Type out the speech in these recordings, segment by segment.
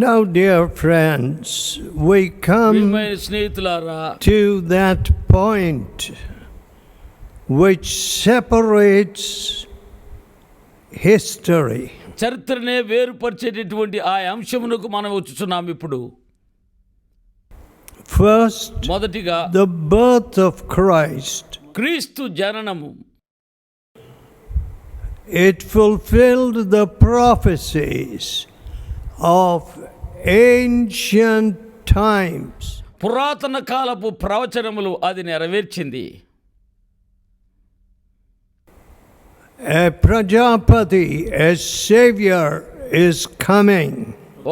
Now, dear friends, we come ప్రియమైన స్నేహితులారా, to that point which separates history. చరిత్రనే వేరుపరిచేటటువంటి ఆ అంశమునకు మనం వచ్చుచున్నాం ఇప్పుడు. First, మొదటిగా the birth of Christ. క్రీస్తు జననము. It fulfilled the prophecies of ancient times. పురాతన కాలపు ప్రవచనములు అది నెరవేర్చింది. A Prajapati, a savior is coming.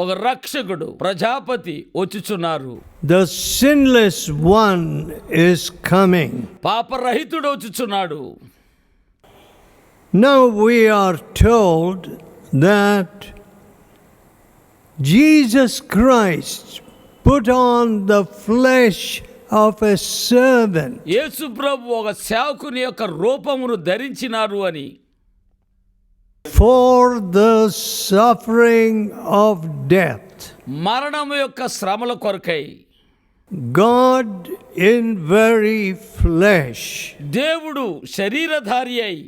ఒక రక్షకుడు Prajapati వచ్చుచున్నారు. The sinless one is coming. పాపరహితుడు వచ్చుచున్నాడు. Now we are told that Jesus Christ put on the flesh of a servant. యేసు ప్రభు ఒక సేవకుని యొక్క రూపమును ధరించినారు అని. For the suffering of death. మరణము యొక్క శ్రమల కొరకై. God in very flesh. దేవుడు శరీరధారి అయి.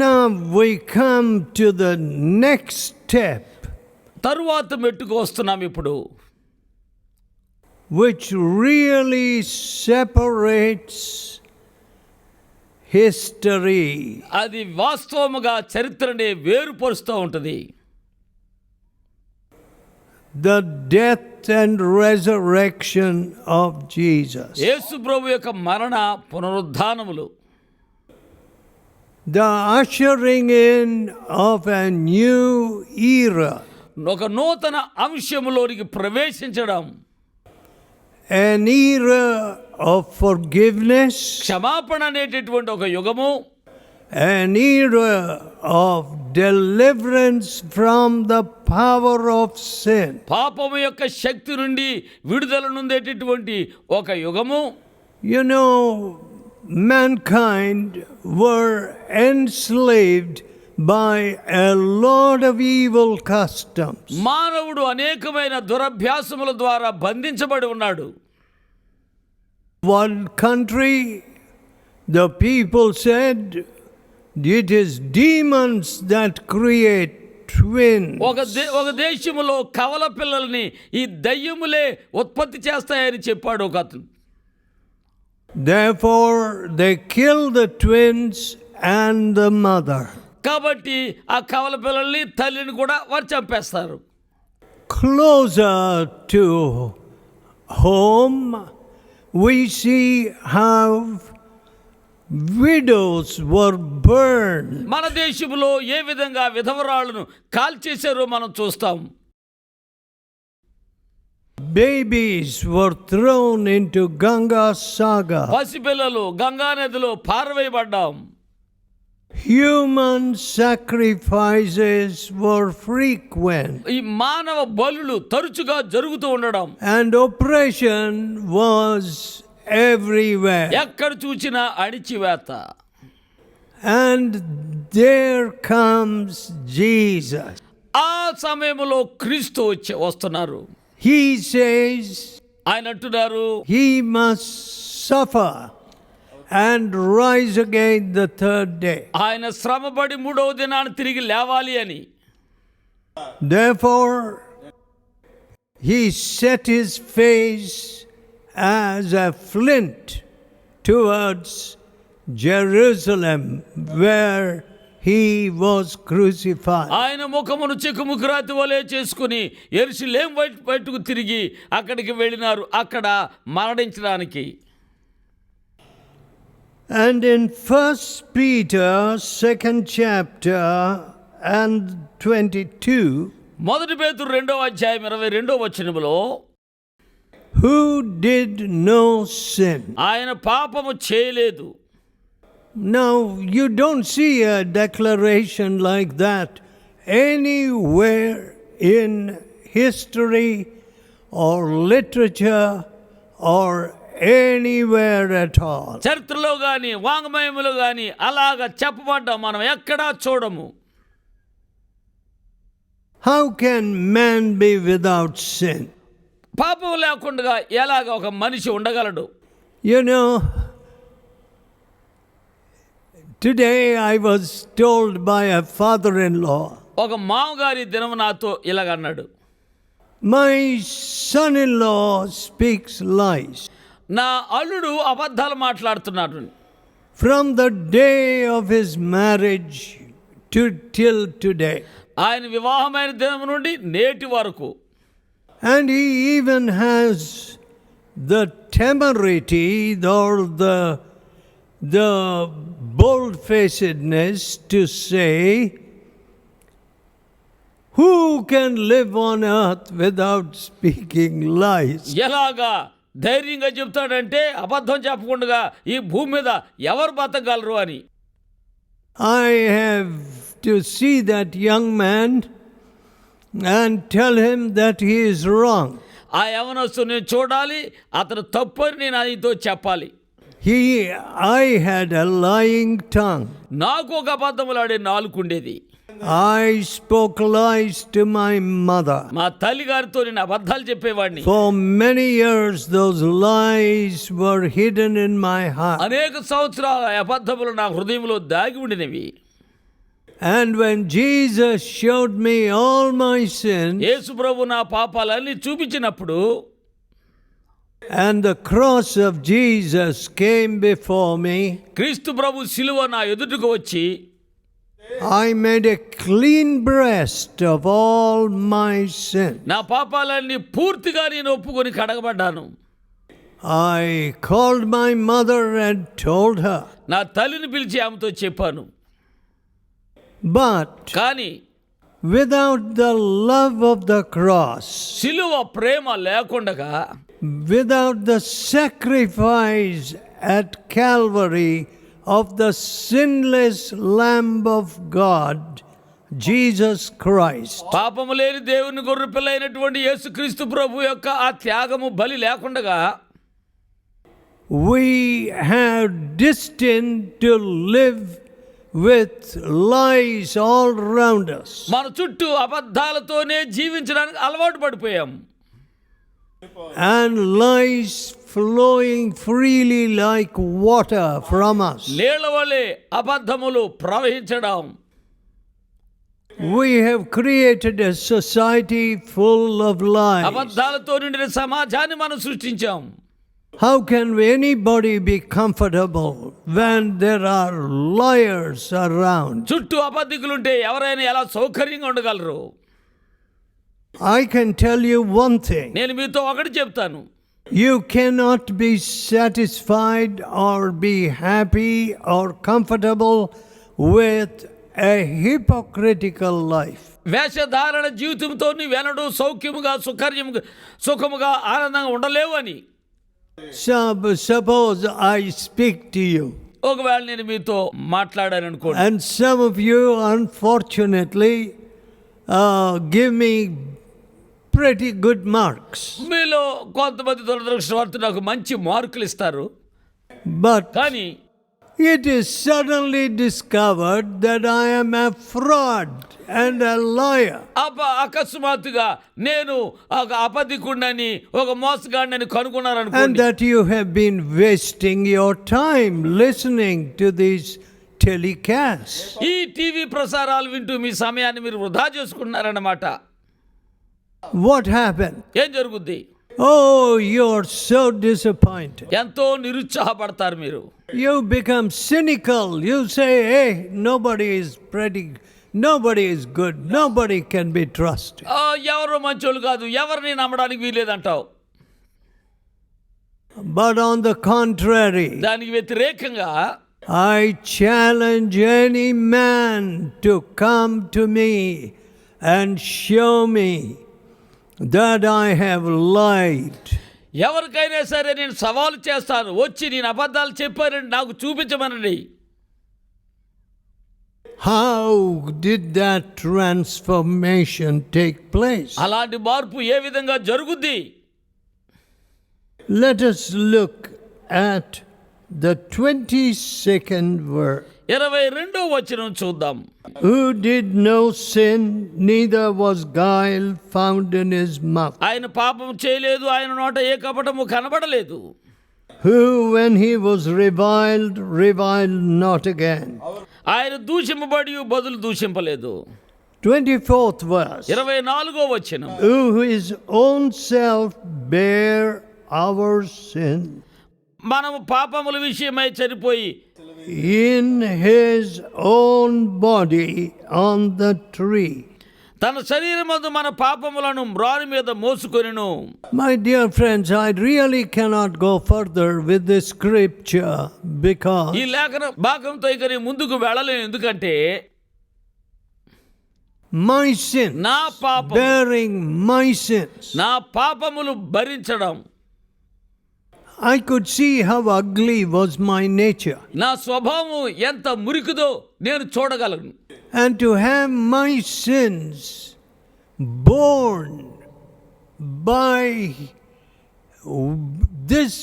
Now we come to the next step, తరువాత మెట్టుకు వస్తున్నాం ఇప్పుడు, which really separates history. అది వాస్తవముగా చరిత్రనే వేరుపరుస్తూ ఉంటుంది. The death and resurrection of Jesus. యేసు ప్రభు యొక్క మరణ పునరుద్ధానములు. The ushering in of a new era. ఒక నూతన అంశములోనికి ప్రవేశించడం. An era of forgiveness. క్షమాపణ అనేటటువంటి ఒక యుగము. An era of deliverance from the power of sin. పాపము యొక్క శక్తి నుండి విడుదల నొందేటటువంటి ఒక యుగము. You know, mankind were enslaved by a lot of evil customs. మానవుడు అనేకమైన దురభ్యాసముల ద్వారా బంధించబడి ఉన్నాడు. One country, the people said, it is demons that create twins. ఒక దేశములో కవల పిల్లల్ని ఈ దయ్యములే ఉత్పత్తి చేస్తాయని చెప్పాడు ఒక అతను. Therefore they killed the twins and the mother. కాబట్టి ఆ కవల పిల్లల్ని తల్లిని కూడా వారు చంపేస్తారు. Closer to home, we see how widows were burned. మన దేశంలో ఏ విధంగా విధవరాళ్ళను కాల్చేశారో మనం చూస్తాం. Babies were thrown into Ganga Sagar. పసిపిల్లలు గంగా నదిలో పారవేయబడ్డాం. Human sacrifices were frequent. ఈ మానవ బలులు తరచుగా జరుగుతూ ఉండడం. And oppression was everywhere. ఎక్కడ చూసినా అణిచివేత. And there comes Jesus. ఆ సమయంలో క్రీస్తు వస్తున్నారు. He says, ఆయన అంటున్నారు, he must suffer and rise again the third day. ఆయన శ్రమపడి మూడవ దినాన్ని తిరిగి లేవాలి అని. Therefore he set his face as a flint towards Jerusalem, where he was crucified. ఆయన ముఖమును చెక్కుముఖరాతి వలె చేసుకుని యెరూషలేము బయటకు తిరిగి అక్కడికి వెళ్ళినారు, అక్కడ మరణించడానికి. And in 1 Peter 2nd chapter and 22, మొదటి పేతురు 2వ అధ్యాయం 22వ వచనములో, who did no sin. ఆయన పాపము చేయలేదు. Now you don't see a declaration like that anywhere in history or literature or anywhere at all. చరిత్రలో గాని వాంగ్మయములో గాని అలాగా చెప్పబడ్డా మనం ఎక్కడా చూడము. How can man be without sin? పాపం లేకుండా ఎలాగ ఒక మనిషి ఉండగలడు? You know, today I was told by a father-in-law, ఒక మామగారి దినం నాతో ఇలాగన్నాడు, my son-in-law speaks lies. నా అల్లుడు అబద్ధాలు మాట్లాడుతున్నాడు. From the day of his marriage till today. ఆయన వివాహమైన దినం నుండి నేటి వరకు. And he even has the temerity or the bold-facedness to say, who can live on earth without speaking lies? ఎలాగా ధైర్యంగా చెప్తాడంటే అబద్ధం చెప్పకుండా ఈ భూమి మీద ఎవరు బతకగలరు అని. I have to see that young man and tell him that he is wrong. ఆ యవనస్తుని చూడాలి, అతను తప్పని నేను ఆయనతో చెప్పాలి. I had a lying tongue. నాకు ఒక అబద్ధములాడే నాలుకుండేది. I spoke lies to my mother. మా తల్లి గారితో నేను అబద్ధాలు చెప్పేవాడిని. For many years those lies were hidden in my heart. అనేక సంవత్సరాల అబద్ధములు నా హృదయంలో దాగి ఉండినవి. And when Jesus showed me all my sins, యేసు ప్రభు నా పాపాలన్నీ చూపించినప్పుడు, and the cross of Jesus came before me, క్రీస్తు ప్రభు శిలువ నా ఎదుటకు వచ్చి, I made a clean breast of all my sin. నా పాపాలన్నీ పూర్తిగా నేను ఒప్పుకొని కడగబడ్డాను. I called my mother and told her. నా తల్లిని పిలిచి ఆమెతో చెప్పాను. But కానీ without the love of the cross, శిలువ ప్రేమ లేకుండగా, without the sacrifice at Calvary of the sinless Lamb of God, Jesus Christ, పాపము లేని దేవుని గొర్రె పిల్ల అయినటువంటి యేసుక్రీస్తు ప్రభు యొక్క ఆ త్యాగము బలి లేకుండగా, we have destined to live with lies all around us. మన చుట్టూ అబద్ధాలతోనే జీవించడానికి అలవాటు పడిపోయాం. And lies flowing freely like water from us. నీళ్ల వలె అబద్ధములు ప్రవహించడం. We have created a society full of lies. అబద్ధాలతో నిండిన సమాజాన్ని మనం సృష్టించాం. How can anybody be comfortable when there are liars around? చుట్టూ అబద్ధికులుంటే ఎవరైనా ఎలా సౌకర్యంగా ఉండగలరు? I can tell you one thing. నేను మీతో ఒకటి చెప్తాను. You cannot be satisfied or be happy or comfortable with a hypocritical life. వేషధారణ జీవితంతో నీవెనడు సౌఖ్యముగా సుఖముగా ఆనందంగా ఉండలేవు అని. Suppose I speak to you. ఒకవేళ నేను మీతో మాట్లాడాను అనుకోండి, And some of you unfortunately give me pretty good marks. మీలో కొంతమంది దురదృష్టవంతులు నాకు మంచి మార్కులు ఇస్తారు. But కానీ it is suddenly discovered that I am a fraud and a liar. అకస్మాత్తుగా నేను ఒక అబద్ధికుడినని, ఒక మోసగాడిని And కనుగొన్నారనుకోండి. that you have been wasting your time listening to these telecasts. ఈ టీవీ ప్రసారాలు వింటూ మీ సమయాన్ని మీరు వృధా చేసుకుంటున్నారన్నమాట. What happened? ఏం జరుగుద్ది? Oh, you're so disappointed. ఎంతో నిరుత్సాహపడతారు మీరు. You become cynical. You say, hey, nobody is good. Nobody can be trusted. ఎవరు మంచోళ్ళు కాదు, ఎవరిని నమ్మడానికి వీలేదంటావు. But on the contrary, దానికి వ్యతిరేకంగా I challenge any man to come to me and show me that I have lied. ఎవరికైనా సరే నేను సవాలు చేస్తాను, వచ్చి నేను అబద్ధాలు చెప్పానని నాకు చూపించమనండి. How did that transformation take place? అలాంటి మార్పు ఏ విధంగా జరుగుద్ది? Let us look at the 22nd verse. 22వ వచనం చూద్దాం. Who did no sin, neither was guile found in his mouth. ఆయన పాపం చేయలేదు, ఆయన నోట ఏ కపటము కనబడలేదు. Who, when he was reviled, reviled not again. ఆయన దూషింపబడి బదులు దూషింపలేదు. 24th verse. 24వ వచనం. Who his own self bare our sin. మనము పాపముల విషయమై చనిపోయి in his own body on the tree. తన శరీరమందు మన పాపములను మ్రాని మీద మోసుకొనెను. My dear friends, I really cannot go further with this scripture because ఈ లేఖన భాగంతో ఇక నేను ముందుకు వెళ్ళలేను. ఎందుకంటే my sin, నా పాపం, bearing my sins, నా పాపములు భరించడం, I could see how ugly was my nature. నా స్వభావం ఎంత మురికిదో నేను చూడగలను. And to have my sins borne by this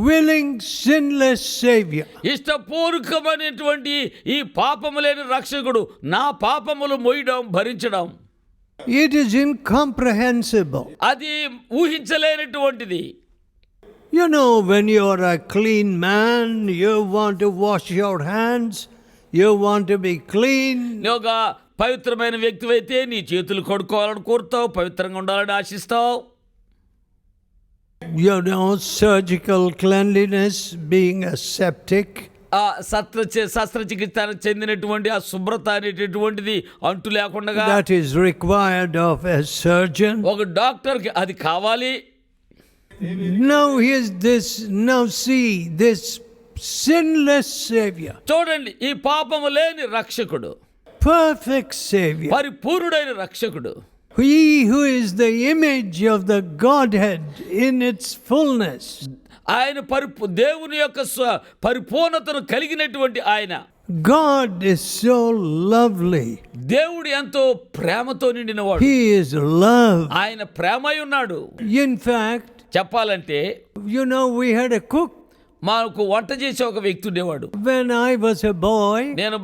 willing, sinless Savior. ఇష్టపూర్వకమైనటువంటి ఈ పాపము లేని రక్షకుడు నా పాపములు మోయడం, భరించడం, It is incomprehensible. అది ఊహించలేనటువంటిది. You know, when you are a clean man, you want to wash your hands, you want to be clean. నువ్వు పవిత్రమైన వ్యక్తివైతే నీ చేతులు కడుక్కోవాలని కోరుతావు, పవిత్రంగా ఉండాలని ఆశిస్తావు. You know, surgical cleanliness, being aseptic. ఆ శస్త్రచికిత్స చెందినటువంటి ఆ శుభ్రత అనేటటువంటిది అంటు లేకుండా That is required of a surgeon. ఒక డాక్టర్కి అది కావాలి. Now see this sinless Savior. చూడండి, ఈ పాపము లేని రక్షకుడు, Perfect Savior. పరిపూర్ణుడైన రక్షకుడు, He who is the image of the Godhead in its fullness. ఆయన దేవుని యొక్క పరిపూర్ణతను కలిగినటువంటి ఆయన. God is so lovely. దేవుడు ఎంతో ప్రేమతో నిండినవాడు. He is love. ఆయన ప్రేమై ఉన్నాడు. In fact, చెప్పాలంటే you know, we had a cook మాకు వంట చేసే ఒక వ్యక్తి ఉండేవాడు. when I was a boy. నేను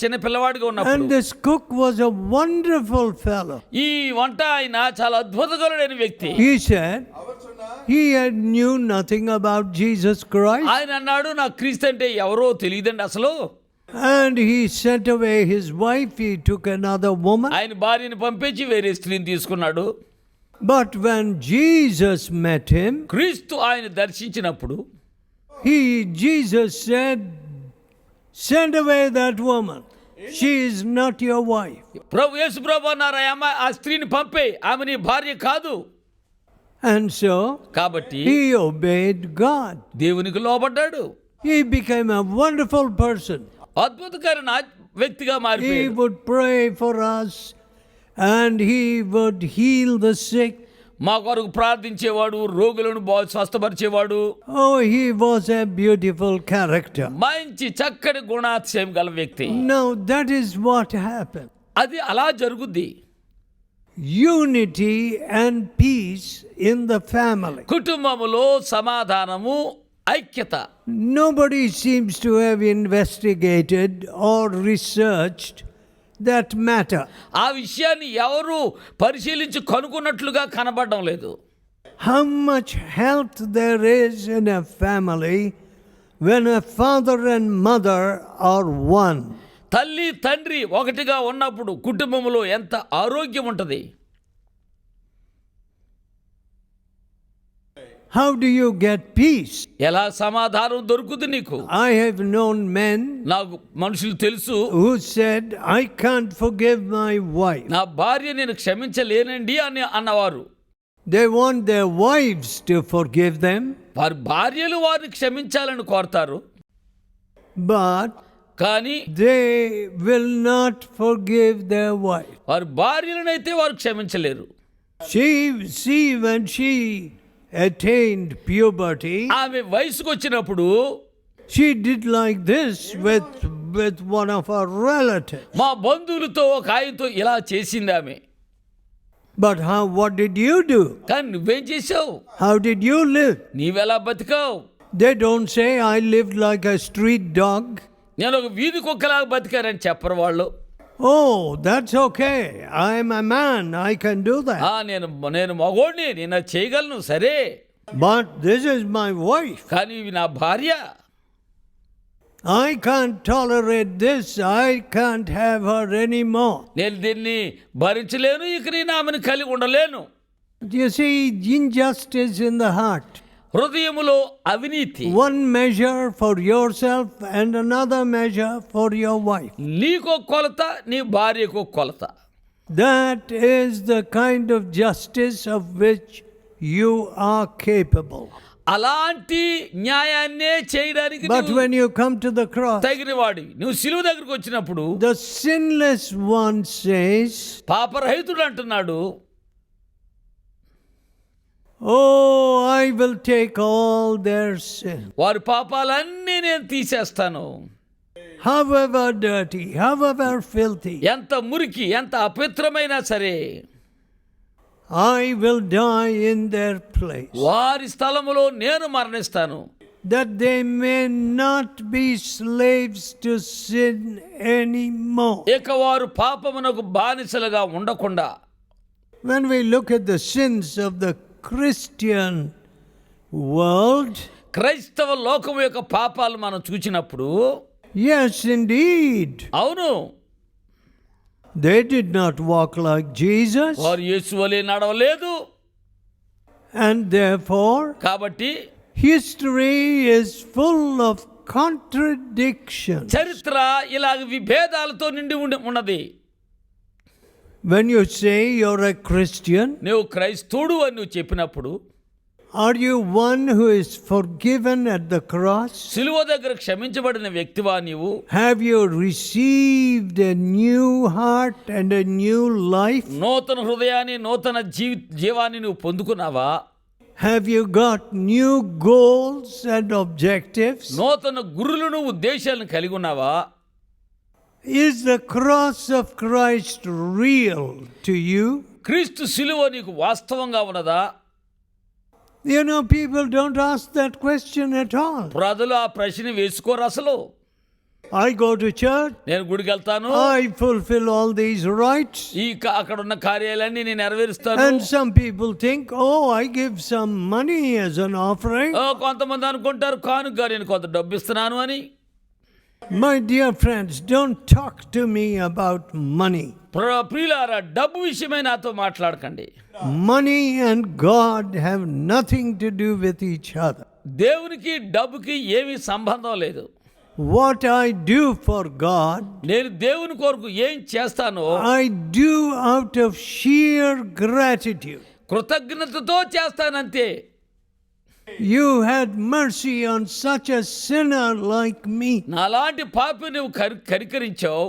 చిన్న పిల్లవాడిగా ఉన్నప్పుడు. And this cook was a wonderful fellow. ఈ వంట ఆయన చాలా అద్భుతకరుడైన వ్యక్తి. He said he knew nothing about Jesus Christ. ఆయన అన్నాడు, నాకు క్రీస్తు అంటే ఎవరో తెలియదండి అసలు. And he sent away his wife. He took another woman. ఆయన భార్యని పంపించి వేరే స్త్రీని తీసుకున్నాడు. But when Jesus met him, క్రీస్తు ఆయన దర్శించినప్పుడు Jesus said, send away that woman. She is not your wife. యేసు ప్రభు అన్నారు, ఆ స్త్రీని పంపే, ఆమె నీ భార్య కాదు. And so కాబట్టి he obeyed God. దేవునికి లోబడ్డాడు. He became a wonderful person. అద్భుతకరమైన వ్యక్తిగా He మారిపోయాడు. would pray for us and he would heal the sick. మా కొరకు ప్రార్థించేవాడు, రోగులను స్వస్థపరిచేవాడు. Oh, he was a beautiful character. మంచి చక్కటి గుణాతిశయం గల వ్యక్తి. Now that is what happened. అది అలా జరుగుద్ది. Unity and peace in the family. కుటుంబములో సమాధానము, ఐక్యత. Nobody seems to have investigated or researched that matter. ఆ విషయాన్ని ఎవరు పరిశీలించి కనుగొన్నట్లుగా కనబడడం లేదు. How much health there is in a family when a father and mother are one. తల్లి తండ్రి ఒకటిగా ఉన్నప్పుడు కుటుంబంలో ఎంత ఆరోగ్యం ఉంటుంది. How do you get peace? ఎలా సమాధానం దొరుకుతుంది నీకు? I have known men నాకు మనుషులు తెలుసు who said, I can't forgive my wife. నా భార్య నేను క్షమించలేనండి అని అన్నవారు. They want their wives to forgive them. వారి భార్యలు వారిని క్షమించాలని కోరుతారు, But కానీ they will not forgive their wife. వారి భార్యలనైతే వారు క్షమించలేరు. See, when she attained puberty, ఆమె వయసుకు వచ్చినప్పుడు she did like this with one of her relatives. మా బంధువులతో ఒక ఆయనతో ఇలా చేసింది ఆమె. But what did you do? కానీ నువ్వేం చేసావు? How did you live? నీవెలా బతికావు? They don't say, I lived like a street dog. నేను ఒక వీధి కుక్కలాగా బతికానని చెప్పరు వాళ్ళు. Oh, that's okay. I'm a man. I can do that. నేను మగోడిని, నేను అది చేయగలను, సరే. But this is my wife. కానీ ఇవి నా భార్య. I can't tolerate this. I can't have her anymore. నేను దీన్ని భరించలేను, ఇక నేను ఆమెను కలిగి ఉండలేను. You see, injustice in the heart. హృదయములో అవినీతి. One measure for yourself and another measure for your wife. నీకో కొలత, నీ భార్యకు కొలత. That is the kind of justice of which you are capable. అలాంటి న్యాయాన్నే చేయడానికి But when you come to the cross, తగిన వాడివి. నువ్వు సిలువ దగ్గరకు వచ్చినప్పుడు the sinless one says, పాపరహితుడు అంటున్నాడు, oh, I will take all their sin. వారి పాపాలన్నీ నేను తీసేస్తాను. However dirty, however filthy, ఎంత మురికి, ఎంత అపవిత్రమైనా సరే, I will die in their place, వారి స్థలములో నేను మరణిస్తాను. that they may not be slaves to sin anymore. ఇక వారు పాపమునకు బానిసలుగా ఉండకుండా. When we look at the sins of the Christian world, క్రైస్తవ లోకము యొక్క పాపాలు మనం చూచినప్పుడు, yes, indeed, అవును, they did not walk like Jesus, వారు యేసు వలె నడవలేదు. and therefore కాబట్టి history is full of contradictions. చరిత్ర ఇలాగ విభేదాలతో నిండి ఉన్నది. When you say you're a Christian, నువ్వు క్రైస్తవుడు అని నువ్వు చెప్పినప్పుడు, are you one who is forgiven at the cross? సిలువ దగ్గర క్షమించబడిన వ్యక్తివా నీవు? Have you received a new heart and a new life? నూతన హృదయాన్ని, నూతన జీవాన్ని నువ్వు పొందుకున్నావా? Have you got new goals and objectives? నూతన గురులను, ఉద్దేశాలను కలిగి ఉన్నావా? Is the cross of Christ real to you? క్రీస్తు సిలువ నీకు వాస్తవంగా ఉన్నదా? You know, people don't ask that question at all. ప్రజలు ఆ ప్రశ్న వేసుకోరు అసలు. I go to church, నేను గుడికి వెళ్తాను, I fulfill all these rites, అక్కడ ఉన్న కార్యాలన్నీ నేను నెరవేరుస్తాను. and some people think, oh, I give some money as an offering. కొంతమంది అనుకుంటారు, కానుక నేను కొంత డబ్బు ఇస్తున్నాను అని. My dear friends, don't talk to me about money. ప్రియులారా, డబ్బు విషయమై నాతో మాట్లాడకండి. Money and God have nothing to do with each other. దేవునికి డబ్బుకి ఏమీ సంబంధం లేదు. What I do for God, నేను దేవుని కొరకు ఏం చేస్తానో I do out of sheer gratitude. కృతజ్ఞతతో చేస్తానంతే. You had mercy on such a sinner like me. నాలాంటి పాపి నువ్వు కరికరించావు.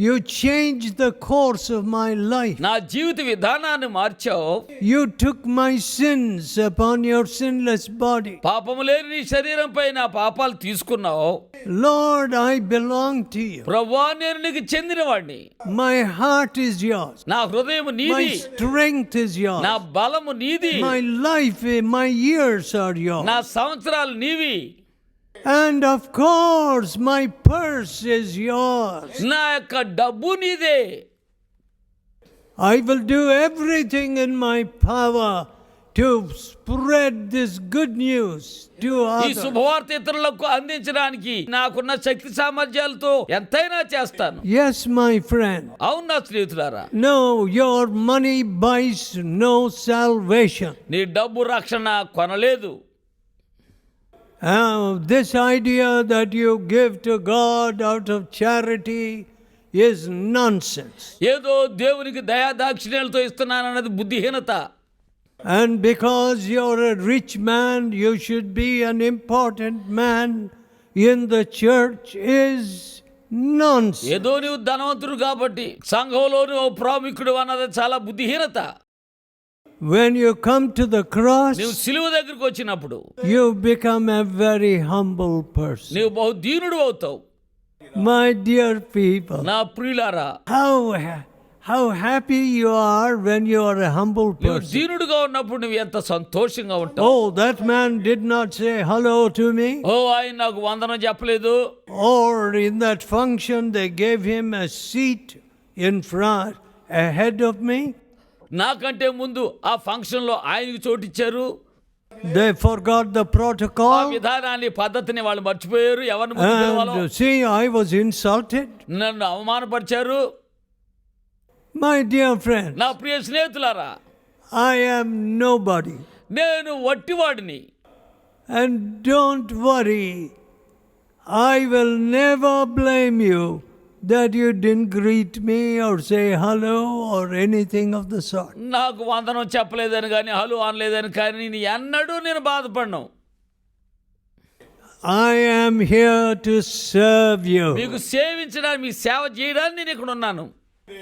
You changed the course of my life. నా జీవిత విధానాన్ని మార్చావు. You took my sins upon your sinless body. పాపము లేని నీ శరీరంపై నా పాపాలు తీసుకున్నావు. Lord, I belong to you. ప్రభువా, నేను నీకు చెందినవాడిని. My heart is yours. నా హృదయం My నీది. strength is yours. నా బలము నీది. My life, my years are yours. నా సంవత్సరాలు నీవి. And of course, my purse is yours. నా యొక్క డబ్బు నీదే. I will do everything in my power to spread this good news to ఈ others. శుభవార్త ఇతరులకు అందించడానికి నాకున్న శక్తి సామర్థ్యాలతో ఎంతైనా చేస్తాను. Yes, my friend. అవును నా స్నేహితులారా. No, your money buys no salvation. నీ డబ్బు రక్షణ కొనలేదు. This idea that you give to God out of charity is nonsense. ఏదో దేవునికి దయాదాక్షిణ్యాలతో ఇస్తున్నానన్నది బుద్ధిహీనత. And because you're a rich man, you should be an important man in the church is nonsense. ఏదో నీవు ధనవంతుడు కాబట్టి సంఘంలో నువ్వు ప్రాముఖ్యుడు అన్నది చాలా బుద్ధిహీనత. When you come to the cross, నువ్వు సిలువ దగ్గరికి వచ్చినప్పుడు you become a very humble person. నువ్వు బహు దీనుడు అవుతావు. My dear people, నా ప్రియులారా, how happy you are when you are a humble నువ్వు person. దీనుడుగా ఉన్నప్పుడు నువ్వు ఎంత సంతోషంగా ఉంటావు. Oh, that man did not say hello to me. ఓ ఆయన నాకు వందనం చెప్పలేదు. Or in that function they gave him a seat in front ahead of me. నాకంటే ముందు ఆ ఫంక్షన్ లో ఆయనకు చోటు ఇచ్చారు. They forgot the ఆ protocol. విధానాన్ని పద్ధతిని వాళ్ళు మర్చిపోయారు. ఎవరిని ముందు పిలవాలో. And see, I was insulted. నన్ను అవమానపరిచారు. My dear friend, నా ప్రియ స్నేహితులారా, I am nobody. నేను వట్టివాడిని. And don't worry, I will never blame you that you didn't greet me or say hello or anything of the sort. నాకు వందనం చెప్పలేదని కానీ hello అనలేదని కానీ నేను ఎన్నడూ నేను బాధపడను. I am here to serve you. మీకు సేవించడానికి, మీకు సేవ చేయడానికి నేను ఇక్కడ ఉన్నాను.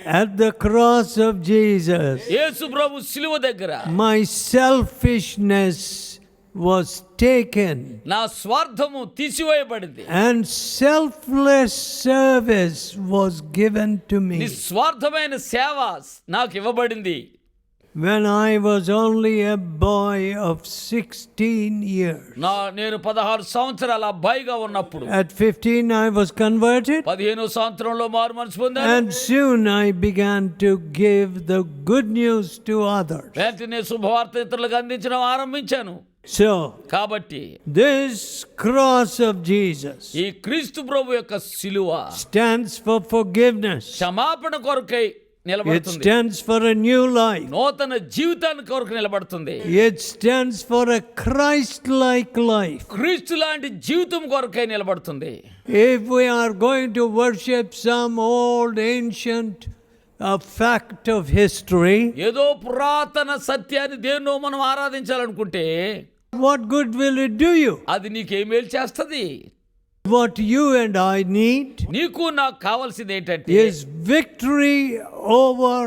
At the cross of Jesus, యేసు ప్రభు శిలువ దగ్గర my selfishness was taken నా స్వార్థము తీసివేయబడింది. and selfless service was given to me. నిస్వార్థమైన సేవ నాకు ఇవ్వబడింది. When I was only a boy of 16 years. నేను 16 సంవత్సరాల అబ్బాయిగా ఉన్నప్పుడు, At 15 I was converted. 15వ సంవత్సరంలో మారు మనసు పొందాను. And soon I began to give the good news to others. వెంటనే శుభవార్త ఇతరులకు అందించడం ఆరంభించాను. So, కాబట్టి this cross of Jesus ఈ క్రీస్తు ప్రభు యొక్క శిలువ stands for forgiveness. క్షమాపణ కొరకై It నిలబడుతుంది. stands for a new life. నూతన జీవితాన్ని కొరకు నిలబడుతుంది. It stands for a Christ-like life. క్రీస్తు లాంటి జీవితం కొరకై నిలబడుతుంది. If we are going to worship some old ancient fact of history, ఏదో పురాతన సత్యాన్ని దేన్నో మనం ఆరాధించాలనుకుంటే what good will it do you? అది నీకేం మేలు చేస్తుంది? What you and I need నీకు నాకు కావాల్సింది ఏంటంటే is victory over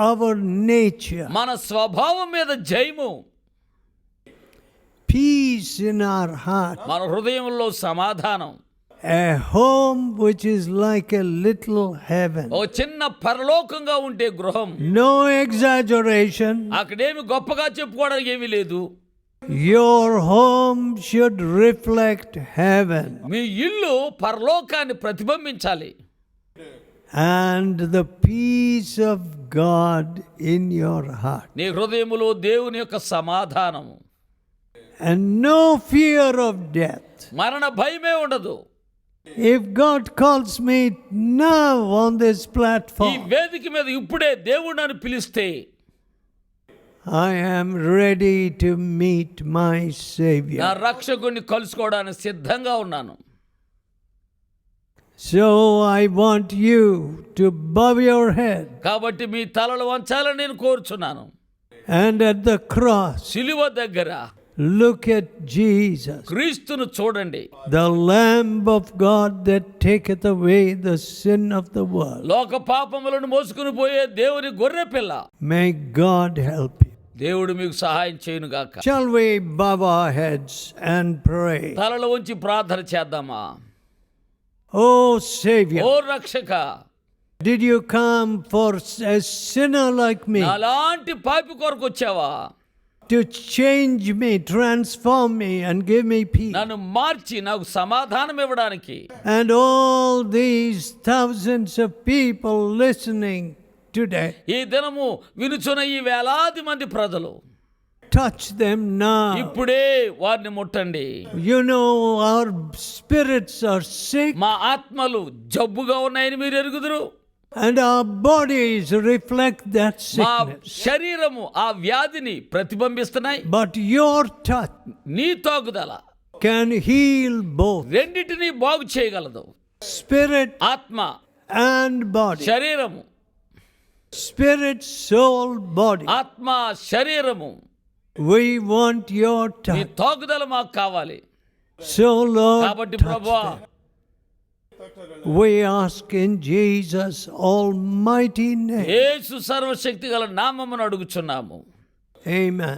our nature, మన స్వభావం మీద జయము, peace in our heart, మన హృదయంలో సమాధానం, a home which is like a little heaven. ఓ చిన్న పరలోకంగా ఉంటే గృహం. No exaggeration. అక్కడేమి గొప్పగా చెప్పుకోవడానికి ఏమీ లేదు. Your home should reflect heaven. మీ ఇల్లు పరలోకాన్ని ప్రతిబింబించాలి. And the peace of God in your heart. నీ హృదయములో దేవుని యొక్క సమాధానము. And no fear of death. మరణ భయమే ఉండదు. If God calls me now on this ఈ platform, వేదిక మీద ఇప్పుడే దేవుడు నన్ను పిలిస్తే I am ready to meet my నా Savior. రక్షకుడిని కలుసుకోవడానికి సిద్ధంగా ఉన్నాను. So I want you to bow your head. కాబట్టి మీ తలలు వంచాలని నేను కోరుచున్నాను. And at the cross, సిలువ దగ్గర look at Jesus, క్రీస్తును చూడండి. the Lamb of God that taketh away the sin of the world. లోక పాపములను మోసుకుని పోయే దేవుని గొర్రె పిల్ల. May God help you. దేవుడు మీకు సహాయం చేయను గాక. Shall we bow our heads and pray? తలలు వంచి ప్రార్థన చేద్దామా? Oh Savior, ఓ రక్షక, did you come for a sinner like me అలాంటి పాపి కొరకు వచ్చావా? to change me, transform me and give me peace? నన్ను మార్చి నాకు సమాధానం ఇవ్వడానికి. And all these thousands of people listening today, ఈ దినము వినుచున్న ఈ వేలాది మంది ప్రజలు touch them now. ఇప్పుడే వారిని ముట్టండి. You know our spirits are sick మా ఆత్మలు జబ్బుగా ఉన్నాయని మీరు ఎరుగుదురు. and our bodies reflect that మా sickness. శరీరము ఆ వ్యాధిని ప్రతిబింబిస్తున్నాయి. But your touch నీ తాగుదల can heal both రెండింటినీ బాగు చేయగలదు. spirit ఆత్మ, and body. శరీరము. Spirit, soul, body. ఆత్మ, శరీరము. We want your నీ touch. తాగుదల మాకు కావాలి. So Lord, కాబట్టి touch ప్రభువా, them. We ask in Jesus' almighty name. యేసు సర్వశక్తి గల నామమును అడుగుచున్నాము. Amen.